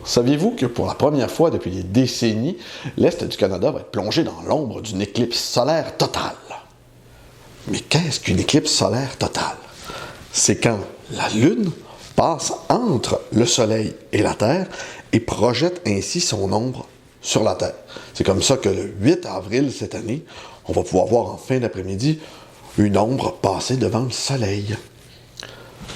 Saviez-vous que pour la première fois depuis des décennies, l'Est du Canada va être plongé dans l'ombre d'une éclipse solaire totale? Mais qu'est-ce qu'une éclipse solaire totale? C'est quand la Lune passe entre le Soleil et la Terre et projette ainsi son ombre sur la Terre. C'est comme ça que le 8 avril cette année, on va pouvoir voir en fin d'après-midi une ombre passer devant le Soleil.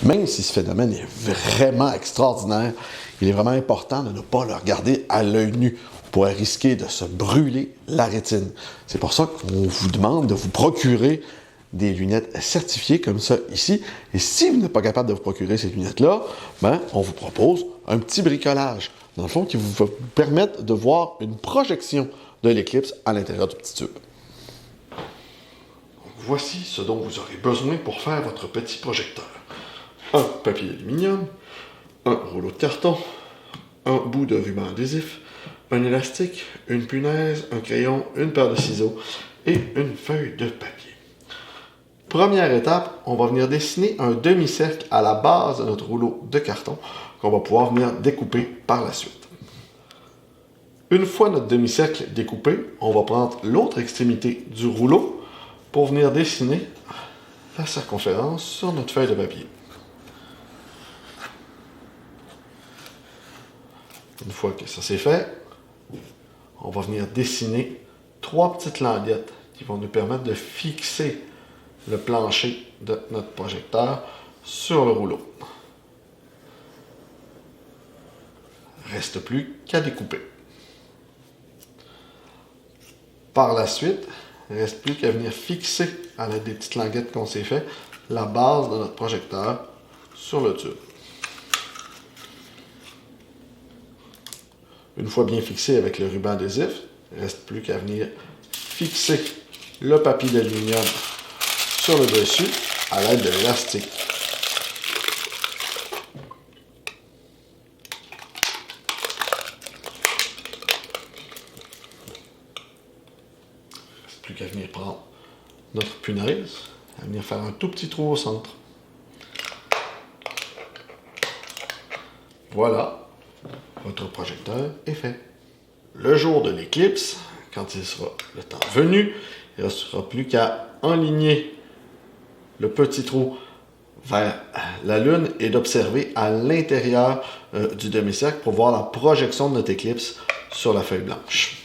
Même si ce phénomène est vraiment extraordinaire, il est vraiment important de ne pas le regarder à l'œil nu. On pourrait risquer de se brûler la rétine. C'est pour ça qu'on vous demande de vous procurer des lunettes certifiées comme ça ici. Et si vous n'êtes pas capable de vous procurer ces lunettes-là, on vous propose un petit bricolage, dans le fond, qui va vous permettre de voir une projection de l'éclipse à l'intérieur du petit tube. Voici ce dont vous aurez besoin pour faire votre petit projecteur. Un papier aluminium, un rouleau de carton, un bout de ruban adhésif, un élastique, une punaise, un crayon, une paire de ciseaux et une feuille de papier. Première étape, on va venir dessiner un demi-cercle à la base de notre rouleau de carton qu'on va pouvoir venir découper par la suite. Une fois notre demi-cercle découpé, on va prendre l'autre extrémité du rouleau pour venir dessiner la circonférence sur notre feuille de papier. Une fois que ça c'est fait, on va venir dessiner 3 petites languettes qui vont nous permettre de fixer le plancher de notre projecteur sur le rouleau. Reste plus qu'à découper. Par la suite, il ne reste plus qu'à venir fixer, à l'aide des petites languettes qu'on s'est fait, la base de notre projecteur sur le tube. Une fois bien fixé avec le ruban adhésif, il ne reste plus qu'à venir fixer le papier d'aluminium sur le dessus à l'aide de l'élastique. Il ne reste plus qu'à venir prendre notre punaise, à venir faire un tout petit trou au centre. Voilà. Votre projecteur est fait. Le jour de l'éclipse, quand il sera le temps venu, il ne restera plus qu'à enligner le petit trou vers la Lune et d'observer à l'intérieur du demi-cercle pour voir la projection de notre éclipse sur la feuille blanche.